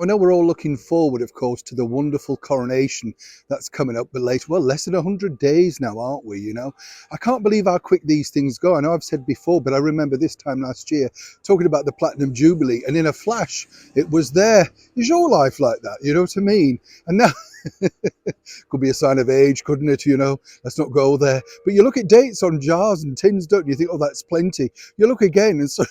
I know we're all looking forward, of course, to the wonderful coronation that's coming up, but later, well, less than 100 days now, aren't we? I can't believe how quick these things go. I know I've said before, but I remember this time last year talking about the Platinum Jubilee, and in a flash, it was there. Is your life like that? You know what I mean? And now, could be a sign of age, couldn't it? Let's not go there. But you look at dates on jars and tins, don't you? You think, oh, that's plenty. You look again, and so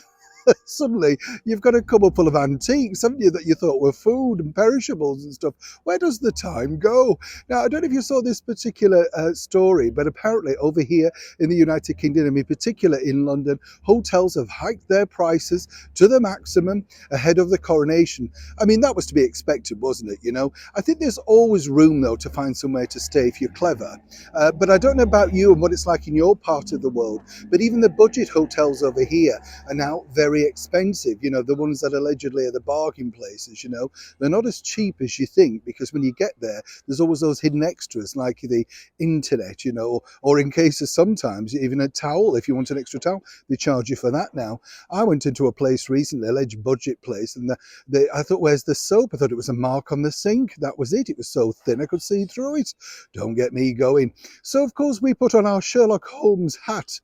suddenly you've got a cupboard full of antiques, haven't you, that you thought were food and perishables and stuff. Where does the time go? Now, I don't know if you saw this particular story, but apparently over here in the United Kingdom, and in particular in London, hotels have hiked their prices to the maximum ahead of the coronation. I mean, that was to be expected, wasn't it? I think there's always room, though, to find somewhere to stay if you're clever. But I don't know about you and what it's like in your part of the world, but even the budget hotels over here are now very expensive. The ones that allegedly are the bargain places, they're not as cheap as you think, because when you get there, there's always those hidden extras like the internet, or in cases sometimes even a towel. If you want an extra towel, they charge you for that now. I went into a place recently, alleged budget place, and I thought, where's the soap? I thought it was a mark on the sink. That was it. It was so thin I could see through it. Don't get me going. So of course we put on our Sherlock Holmes hat.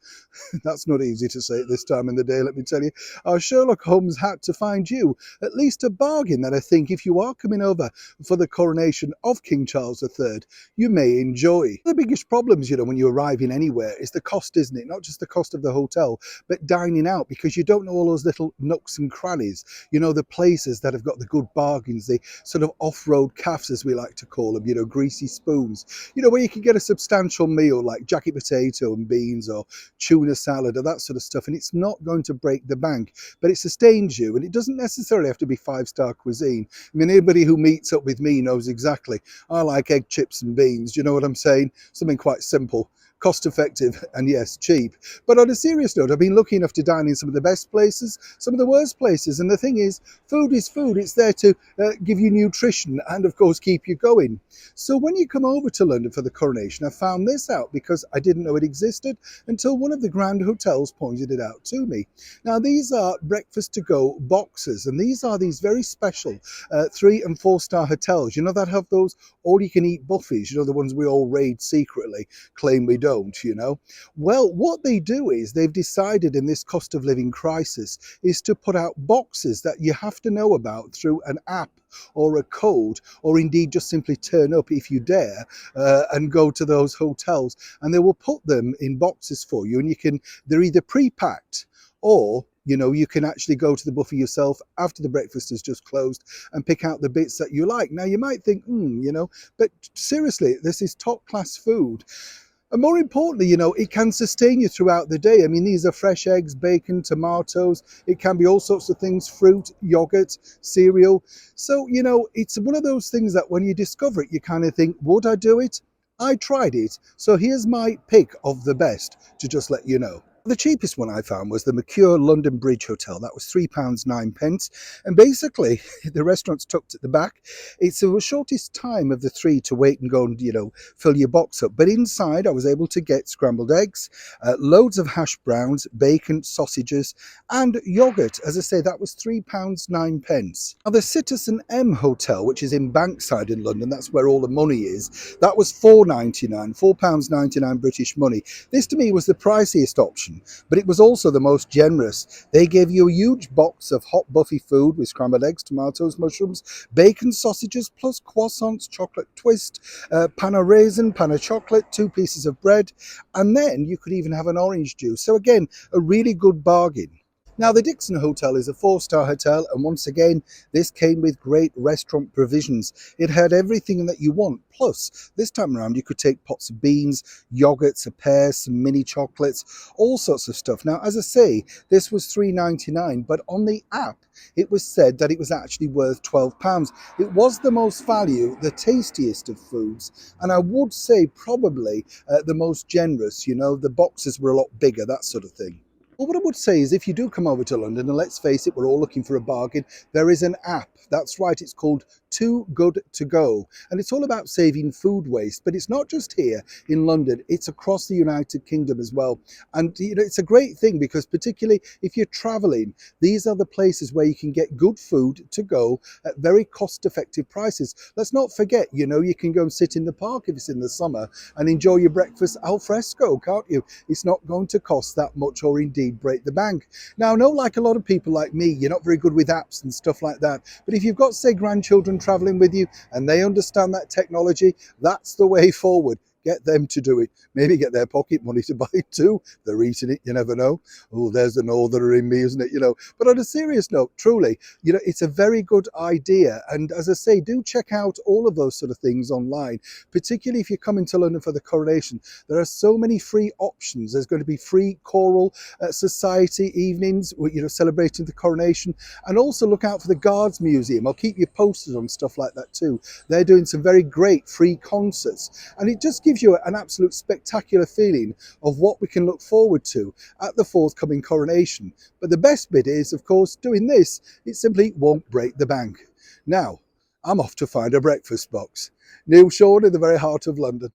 That's not easy to say at this time in the day, let me tell you. Our Sherlock Holmes hat to find you at least a bargain that I think, if you are coming over for the coronation of King Charles III, you may enjoy. The biggest problems, when you arrive in anywhere is the cost, isn't it? Not just the cost of the hotel, but dining out, because you don't know all those little nooks and crannies, the places that have got the good bargains, the sort of off-road cafes, as we like to call them, greasy spoons, where you can get a substantial meal like jacket potato and beans or tuna salad or that sort of stuff, and it's not going to break the bank, but it sustains you, and it doesn't necessarily have to be five-star cuisine. I mean, anybody who meets up with me knows exactly. I like egg, chips and beans. Do you know what I'm saying? Something quite simple, cost effective, and yes, cheap. But on a serious note, I've been lucky enough to dine in some of the best places, some of the worst places, and the thing is, food is food. It's there to give you nutrition and of course keep you going. So when you come over to London for the coronation, I found this out because I didn't know it existed until one of the Grand Hotels pointed it out to me. Now, these are breakfast to go boxes, and these are these very special 3 and 4 star hotels, that have those all you can eat buffets, the ones we all raid secretly, claim we don't. Well, what they do is they've decided in this cost of living crisis is to put out boxes that you have to know about through an app or a code, or indeed just simply turn up if you dare and go to those hotels, and they will put them in boxes for you, and they're either pre-packed, or you can actually go to the buffet yourself after the breakfast has just closed and pick out the bits that you like. Now, you might think, but seriously, this is top class food. And more importantly, it can sustain you throughout the day. I mean, these are fresh eggs, bacon, tomatoes. It can be all sorts of things, fruit, yogurt, cereal. So, it's one of those things that when you discover it, you kind of think, would I do it? I tried it. So here's my pick of the best to just let you know. The cheapest one I found was the Mercure London Bridge Hotel. That was £3.09. And basically, the restaurant's tucked at the back. It's the shortest time of the 3 to wait and go and, fill your box up. But inside, I was able to get scrambled eggs, loads of hash browns, bacon, sausages, and yogurt. As I say, that was £3.09. Now, the Citizen M Hotel, which is in Bankside in London, that's where all the money is, that was £4.99 British money. This, to me, was the priciest option, but it was also the most generous. They gave you a huge box of hot buffet food with scrambled eggs, tomatoes, mushrooms, bacon, sausages, plus croissants, chocolate twist, pan au raisin, pan au chocolate, 2 pieces of bread, and then you could even have an orange juice. So again, a really good bargain. Now, the Dixon Hotel is a 4-star hotel, and once again, this came with great restaurant provisions. It had everything that you want. Plus, this time around, you could take pots of beans, yogurts, a pear, some mini chocolates, all sorts of stuff. Now, as I say, this was £3.99, but on the app, it was said that it was actually worth £12. It was the most value, the tastiest of foods, and I would say probably the most generous. The boxes were a lot bigger, that sort of thing. Well, what I would say is, if you do come over to London, and let's face it, we're all looking for a bargain, there is an app That's right, it's called Too Good To Go. And it's all about saving food waste. But it's not just here in London, it's across the United Kingdom as well. And it's a great thing because particularly if you're traveling, these are the places where you can get good food to go at very cost-effective prices. Let's not forget, you can go and sit in the park if it's in the summer and enjoy your breakfast al fresco, can't you? It's not going to cost that much or indeed break the bank. Now, I know like a lot of people like me, you're not very good with apps and stuff like that. But if you've got, say, grandchildren traveling with you and they understand that technology, that's the way forward. Get them to do it. Maybe get their pocket money to buy it too. They're eating it, you never know. Oh, there's the northerner in me, isn't it? But on a serious note, truly, it's a very good idea. And as I say, do check out all of those sort of things online, particularly if you're coming to London for the coronation. There are so many free options. There's going to be free choral society evenings, celebrating the coronation. And also look out for the Guards Museum. I'll keep you posted on stuff like that too. They're doing some very great free concerts. And it just gives you an absolute spectacular feeling of what we can look forward to at the forthcoming coronation. But the best bit is, of course, doing this, it simply won't break the bank. Now, I'm off to find a breakfast box. Neil Sean in the very heart of London.